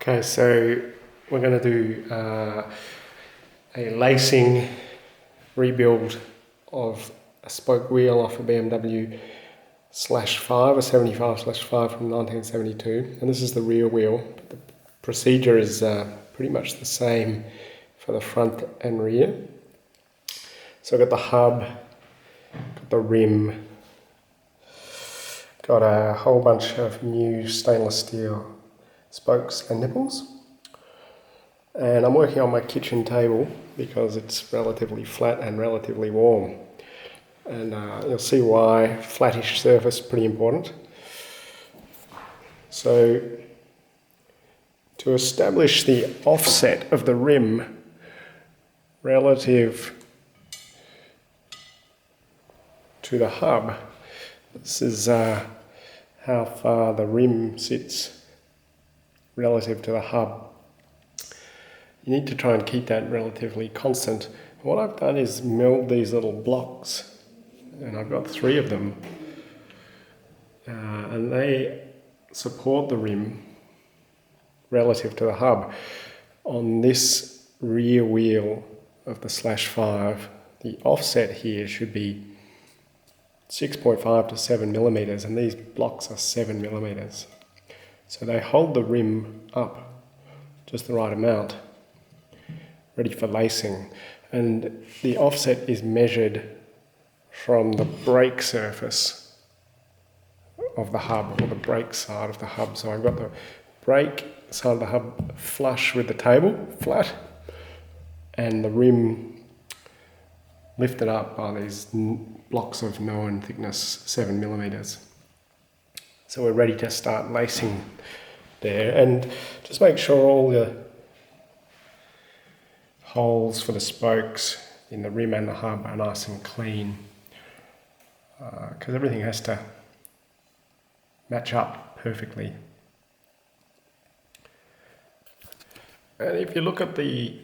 Okay, so we're going to do a lacing rebuild of a spoke wheel off a BMW /5, a 75/5 from 1972, and this is the rear wheel. The procedure is pretty much the same for the front and rear. So I've got the hub, got the rim, got a whole bunch of new stainless steel spokes and nipples, and I'm working on my kitchen table because it's relatively flat and relatively warm, and you'll see why. Flattish surface, pretty important. So to establish the offset of the rim relative to the hub, this is how far the rim sits relative to the hub. You need to try and keep that relatively constant. What I've done is milled these little blocks, and I've got 3 of them, and they support the rim relative to the hub. On this rear wheel of the /5, the offset here should be 6.5 to 7 millimeters, and these blocks are 7 millimeters. So they hold the rim up just the right amount, ready for lacing. And the offset is measured from the brake surface of the hub, or the brake side of the hub. So I've got the brake side of the hub flush with the table, flat, and the rim lifted up by these blocks of known thickness, 7 millimeters. So we're ready to start lacing there, and just make sure all the holes for the spokes in the rim and the hub are nice and clean, because everything has to match up perfectly. And if you look at the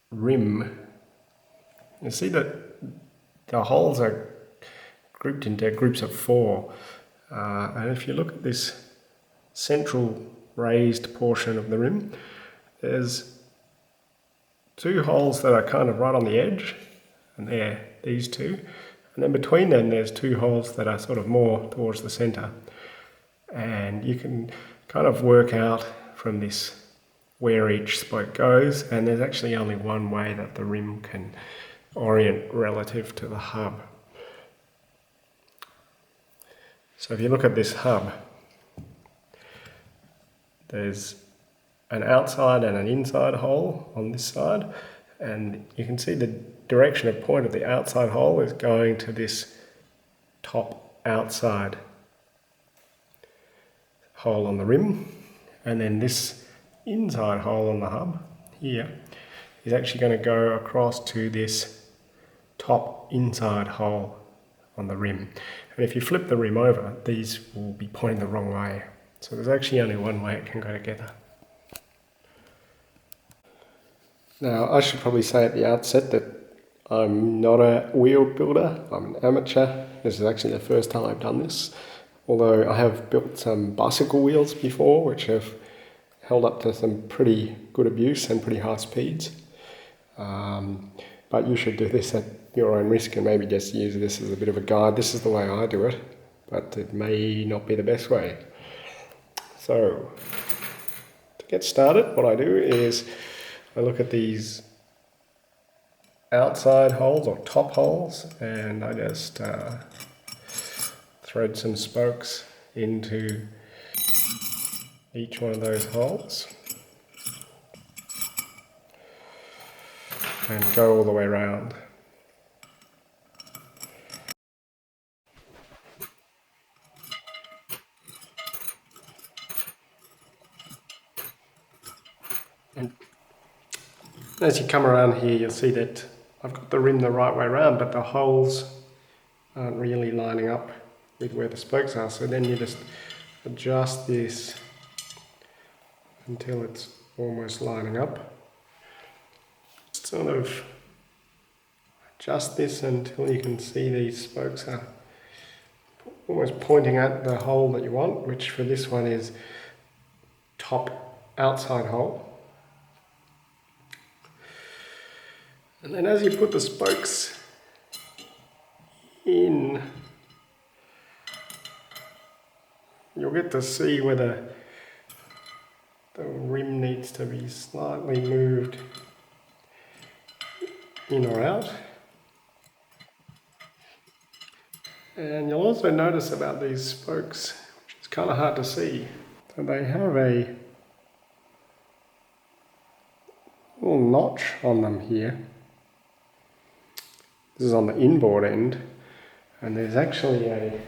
rim, you see that the holes are grouped into groups of 4. And if you look at this central raised portion of the rim, there's 2 holes that are kind of right on the edge, and they're these 2. And then between them there's 2 holes that are sort of more towards the center. And you can kind of work out from this where each spoke goes, and there's actually only one way that the rim can orient relative to the hub. So if you look at this hub, there's an outside and an inside hole on this side, and you can see the direction of point of the outside hole is going to this top outside hole on the rim, and then this inside hole on the hub here is actually going to go across to this top inside hole on the rim. And if you flip the rim over, these will be pointing the wrong way. So there's actually only one way it can go together. Now, I should probably say at the outset that I'm not a wheel builder, I'm an amateur. This is actually the first time I've done this, although I have built some bicycle wheels before, which have held up to some pretty good abuse and pretty high speeds. But you should do this at your own risk and maybe just use this as a bit of a guide. This is the way I do it, but it may not be the best way. So, to get started, what I do is I look at these outside holes or top holes, and I just thread some spokes into each one of those holes and go all the way around. And as you come around here, you'll see that I've got the rim the right way around, but the holes aren't really lining up with where the spokes are. So then you just adjust this until it's almost lining up. Sort of adjust this until you can see these spokes are almost pointing at the hole that you want, which for this one is top outside hole. And then as you put the spokes in, you'll get to see whether the rim needs to be slightly moved in or out. And you'll also notice about these spokes, which is kind of hard to see, so they have a little notch on them here. This is on the inboard end, and there's actually a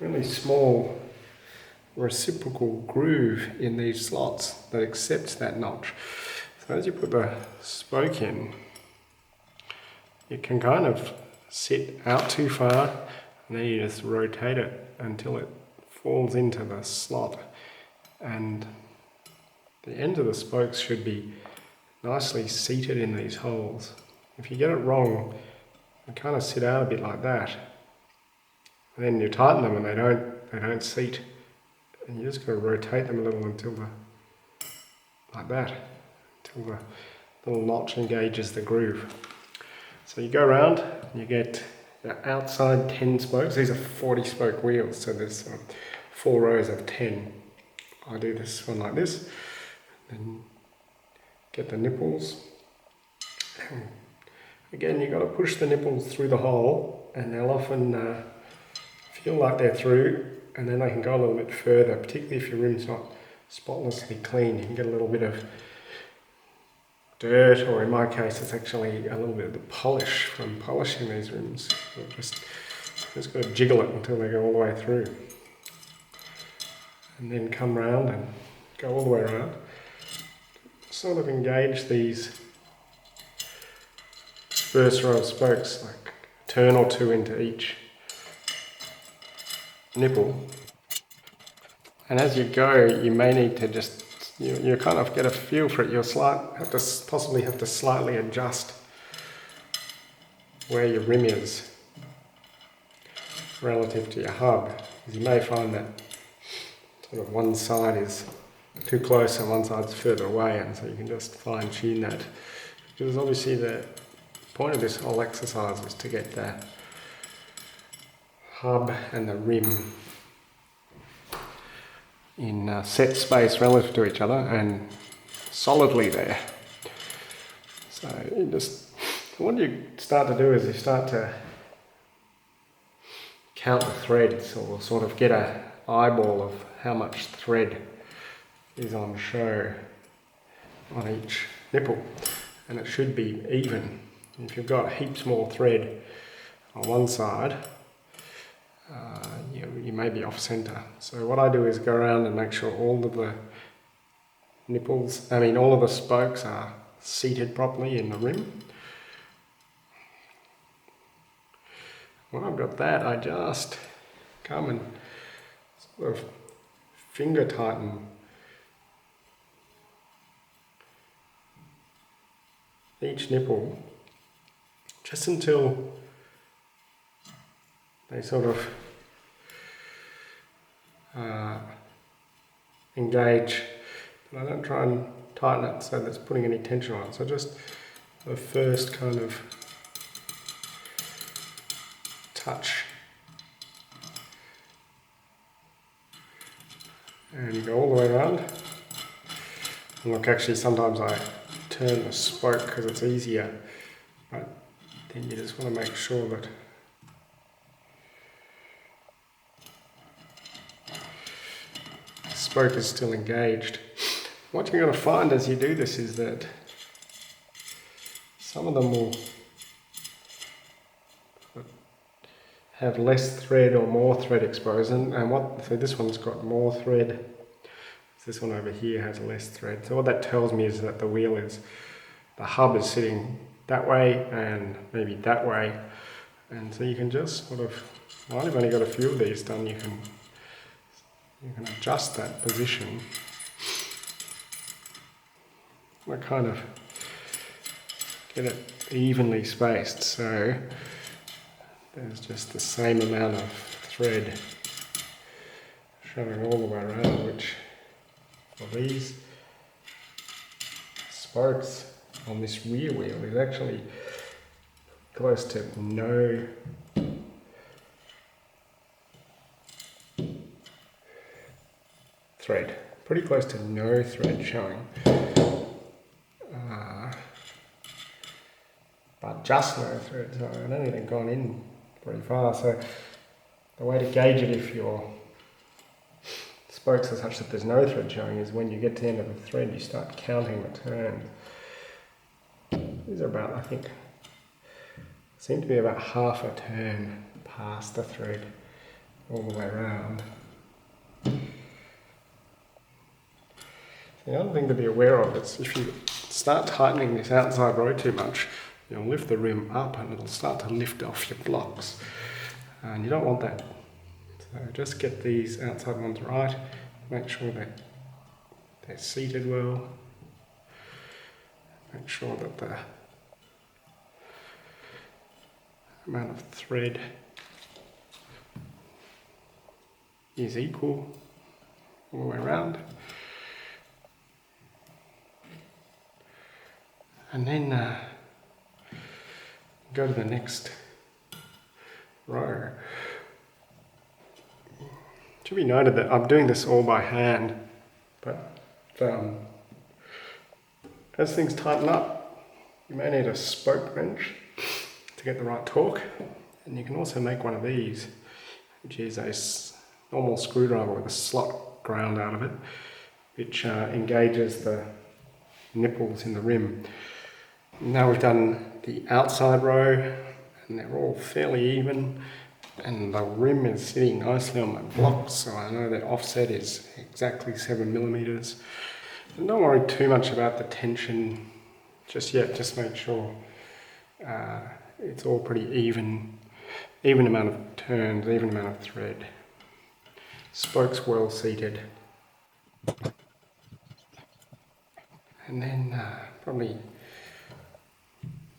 really small reciprocal groove in these slots that accepts that notch. So as you put the spoke in, it can kind of sit out too far, and then you just rotate it until it falls into the slot, and the ends of the spokes should be nicely seated in these holes. If you get it wrong, they kind of sit out a bit like that, and then you tighten them and they don't seat, and you just got to rotate them a little until like that, until the little notch engages the groove. So you go around and you get the outside 10 spokes. These are 40 spoke wheels, so there's 4 rows of 10. I do this one like this, and get the nipples. Again, you've got to push the nipples through the hole, and they'll often feel like they're through, and then they can go a little bit further, particularly if your rim's not spotlessly clean. You can get a little bit of dirt, or in my case it's actually a little bit of the polish from polishing these rims. So just got to jiggle it until they go all the way through, and then come round and go all the way around. Sort of engage these first row of spokes, like a turn or two into each nipple. And as you go, you may need to just, you kind of get a feel for it. You'll possibly have to slightly adjust where your rim is relative to your hub, because you may find that sort of one side is too close and one side's further away, and so you can just fine tune that. Because obviously the point of this whole exercise is to get the hub and the rim in set space relative to each other and solidly there. So what you start to do is you start to count the threads, or sort of get an eyeball of how much thread is on show on each nipple, and it should be even. If you've got heaps more thread on one side, you may be off center. So what I do is go around and make sure all of the all of the spokes are seated properly in the rim. When I've got that, I just come and sort of finger tighten each nipple just until they sort of engage, but I don't try and tighten it so that's putting any tension on it. So just the first kind of touch, and go all the way around. And look, actually sometimes I turn the spoke because it's easier, but then you just want to make sure that the spoke is still engaged. What you're going to find as you do this is that some of them will have less thread or more thread exposed, so this one's got more thread. This one over here has less thread. So what that tells me is that the hub is sitting that way and maybe that way, and so you can just sort of, well, I've only got a few of these done, you can adjust that position. I kind of get it evenly spaced, so there's just the same amount of thread showing all the way around, which Well, these spokes on this rear wheel is actually close to no thread, pretty close to no thread showing, but just no thread, so I don't think they've gone in pretty far. So the way to gauge it if your spokes are such that there's no thread showing is when you get to the end of the thread you start counting the turns. These are about, I think, seem to be about half a turn past the thread all the way around. The other thing to be aware of is if you start tightening this outside row too much, you'll lift the rim up and it'll start to lift off your blocks. And you don't want that. So just get these outside ones right, make sure that they're seated well, make sure that the amount of thread is equal all the way around. And then go to the next row. It should be noted that I'm doing this all by hand, but as things tighten up, you may need a spoke wrench to get the right torque, and you can also make one of these, which is a normal screwdriver with a slot ground out of it, which engages the nipples in the rim. Now we've done the outside row and they're all fairly even, and the rim is sitting nicely on my blocks, so I know that offset is exactly 7mm. And don't worry too much about the tension just yet, just make sure it's all pretty even amount of turns, even amount of thread. Spokes well seated. And then probably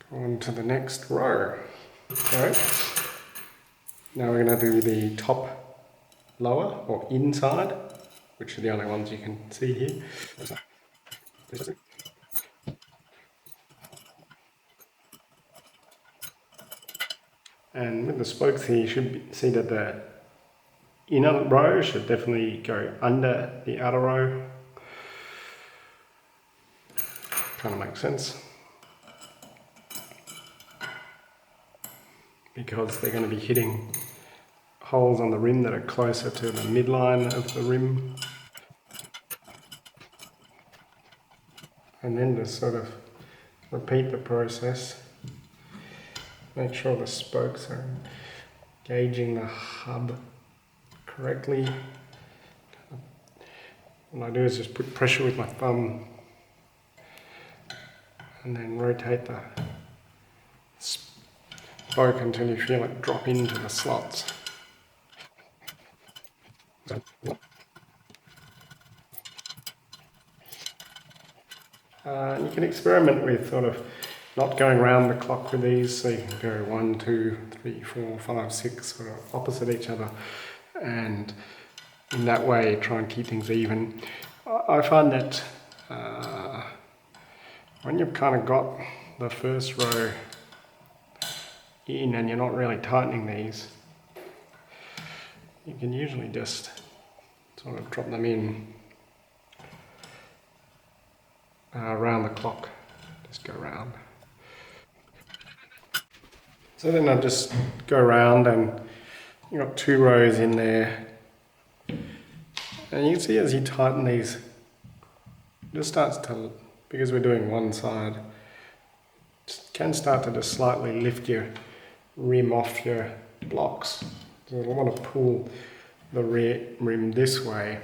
go on to the next row. Alright. Now we're going to do the top lower or inside, which are the only ones you can see here. And with the spokes here, you should see that the inner row should definitely go under the outer row. Kind of makes sense, because they're going to be hitting holes on the rim that are closer to the midline of the rim. And then just sort of repeat the process. Make sure the spokes are gauging the hub correctly. What I do is just put pressure with my thumb and then rotate the spoke until you feel it drop into the slots. You can experiment with sort of not going round the clock with these, so you can go 1, 2, 3, 4, 5, 6 sort of opposite each other, and in that way try and keep things even. I find that when you've kind of got the first row in and you're not really tightening these, you can usually just sort of drop them in around the clock, just go around. So then I just go around and you've got 2 rows in there, and you can see as you tighten these, it just starts to, because we're doing one side, it can start to just slightly lift your rim off your blocks. So you'll want to pull the rear rim this way,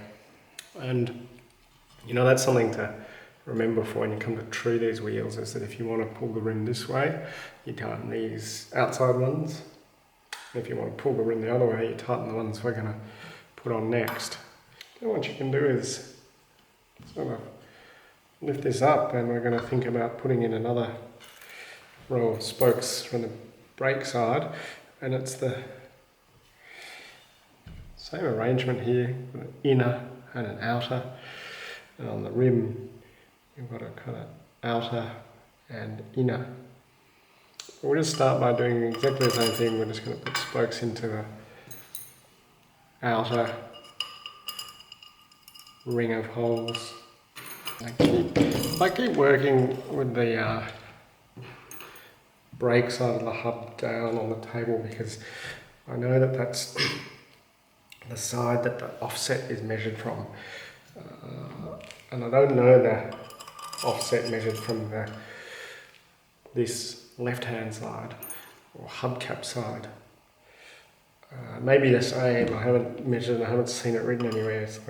and you know that's something to remember for when you come to true these wheels, is that if you want to pull the rim this way, you tighten these outside ones. If you want to pull the rim the other way, you tighten the ones we're going to put on next. And what you can do is sort of lift this up, and we're going to think about putting in another row of spokes from the brake side, and it's the same arrangement here, with an inner and an outer. And on the rim, you've got a kind of outer and inner. We'll just start by doing exactly the same thing. We're just going to put spokes into the outer ring of holes. I keep working with the brake side of the hub down on the table because I know that that's the side that the offset is measured from. And I don't know the offset measured from this left-hand side or hubcap side. Maybe the same. I haven't measured. I haven't seen it written anywhere. So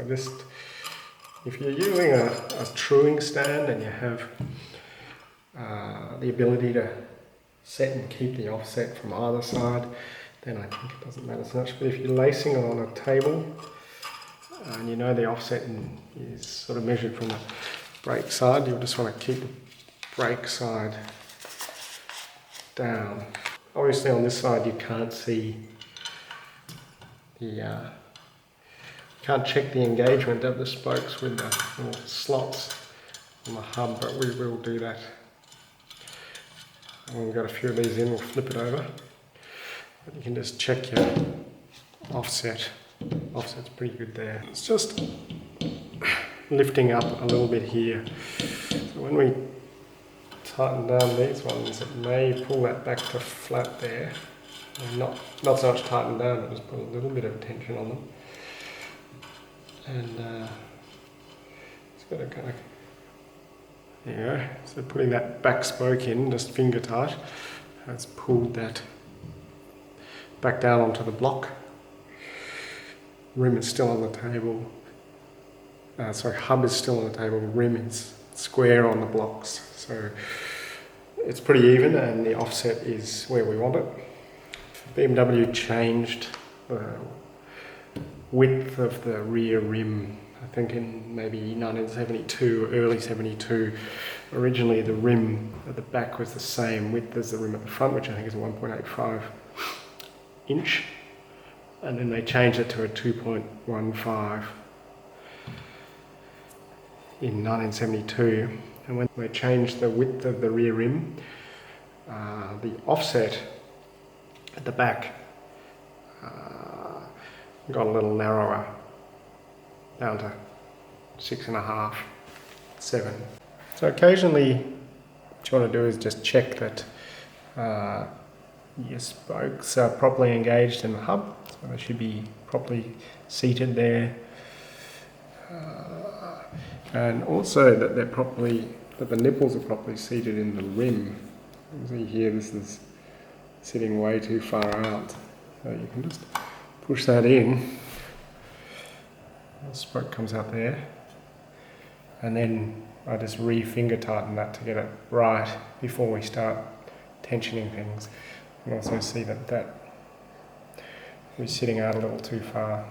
if you're using a truing stand and you have the ability to set and keep the offset from either side, then I think it doesn't matter so much. But if you're lacing it on a table and you know the offset is sort of measured from the brake side, you'll just want to keep the brake side down. Obviously on this side you can't see the can't check the engagement of the spokes with the little slots on the hub, but we will do that. When we've got a few of these in, we'll flip it over. But you can just check your offset. Offset's pretty good there. It's just lifting up a little bit here. So when we tighten down these ones, it may pull that back to flat there. And not so much tighten down, but just put a little bit of tension on them. And it's got to kind of, there you go. So putting that back spoke in, just finger tight, has pulled that back down onto the block. Rim is still on the table. Hub is still on the table. Rim is square on the blocks. So it's pretty even, and the offset is where we want it. BMW changed the width of the rear rim, I think in maybe 1972, early 72. Originally the rim at the back was the same width as the rim at the front, which I think is a 1.85 inch. And then they changed it to a 2.15 in 1972. And when they changed the width of the rear rim, the offset at the back got a little narrower, down to 6.5, 7. So occasionally what you want to do is just check that your spokes are properly engaged in the hub, so they should be properly seated there, and also that the nipples are properly seated in the rim. You can see here this is sitting way too far out, so you can just push that in. The spoke comes out there, and then I just finger tighten that to get it right before we start tensioning things. You can also see that we're sitting out a little too far.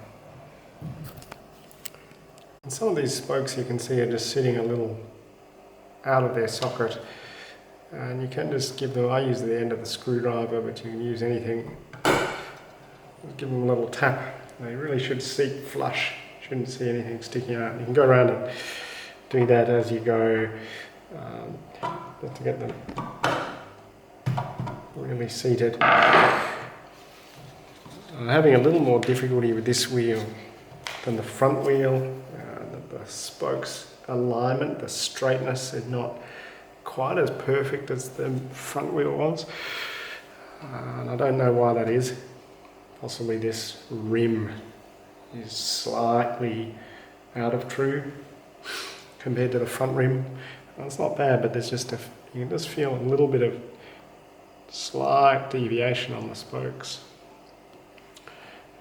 And some of these spokes you can see are just sitting a little out of their socket, and you can just give them, I use the end of the screwdriver, but you can use anything. Just give them a little tap. They really should seat flush. Shouldn't see anything sticking out. You can go around and do that as you go, just to get them really seated. I'm having a little more difficulty with this wheel than the front wheel. The spokes alignment, the straightness is not quite as perfect as the front wheel was, and I don't know why that is. Possibly this rim is slightly out of true compared to the front rim. Well, it's not bad, but there's just you can just feel a little bit of slight deviation on the spokes.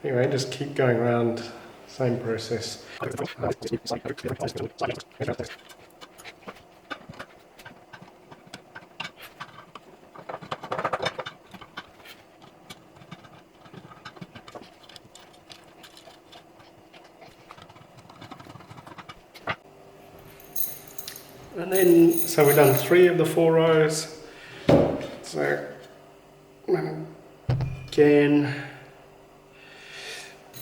Anyway, just keep going around, same process. And then, so we've done 3 of the 4 rows. So, again,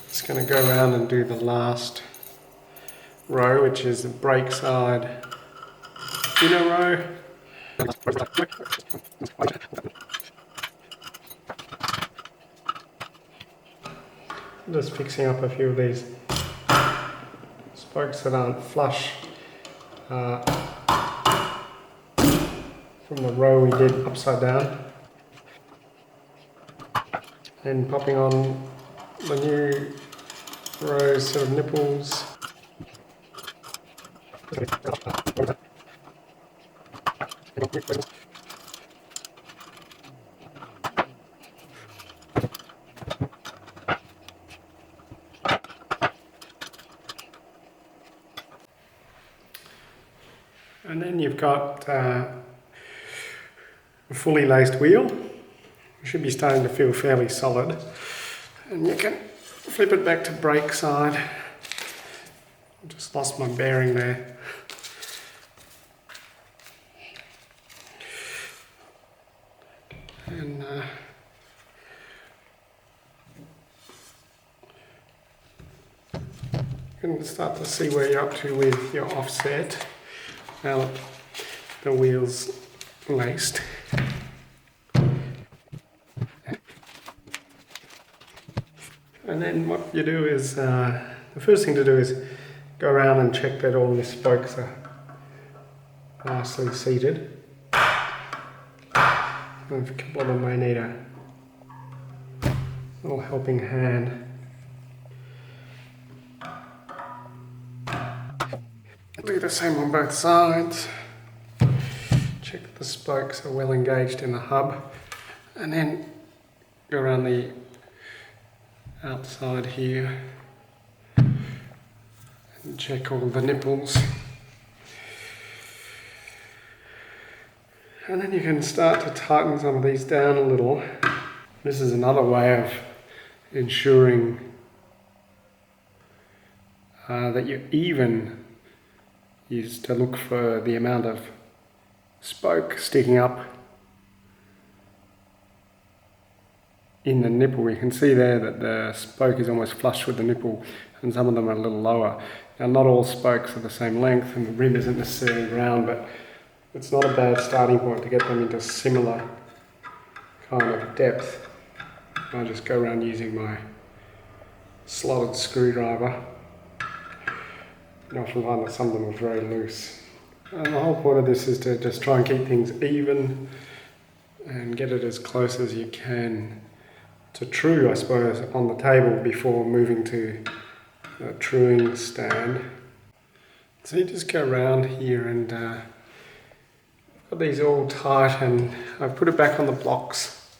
just going to go around and do the last row, which is the brake side inner row. Just fixing up a few of these spokes that aren't flush from the row we did upside down, and popping on the new row set of nipples. And then you've got a fully laced wheel. It should be starting to feel fairly solid. And you can flip it back to brake side. I just lost my bearing there. And you can start to see where you're up to with your offset. Now that the wheel's laced. And then what you do is, the first thing to do is go around and check that all the spokes are nicely seated. And a couple of them may need a little helping hand. Do the same on both sides. Check that the spokes are well engaged in the hub, and then go around the outside here and check all the nipples. And then you can start to tighten some of these down a little. This is another way of ensuring that you're even, is to look for the amount of spoke sticking up in the nipple. You can see there that the spoke is almost flush with the nipple, and some of them are a little lower. Now, not all spokes are the same length, and the rim isn't necessarily round, but it's not a bad starting point to get them into similar kind of depth. I just go around using my slotted screwdriver. You often find that some of them are very loose. And the whole point of this is to just try and keep things even and get it as close as you can to true, I suppose, on the table before moving to a truing stand. So you just go around here and got these all tight, and I've put it back on the blocks.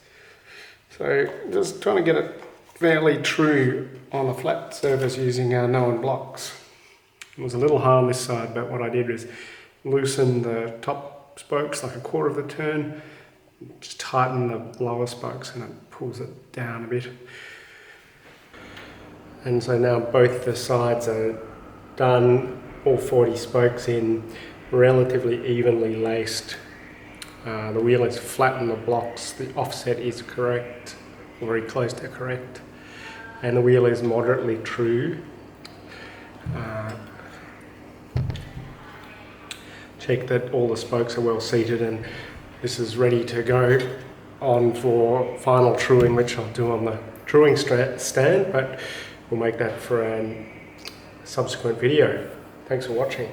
So just trying to get it fairly true on a flat surface using known blocks. It was a little hard on this side, but what I did was loosen the top spokes like a quarter of a turn, just tighten the lower spokes, and it pulls it down a bit. And so now both the sides are done, all 40 spokes in, relatively evenly laced. The wheel is flat on the blocks, the offset is correct, or very close to correct, and the wheel is moderately true. Check that all the spokes are well seated, and this is ready to go on for final truing, which I'll do on the truing stand, but we'll make that for a subsequent video. Thanks for watching.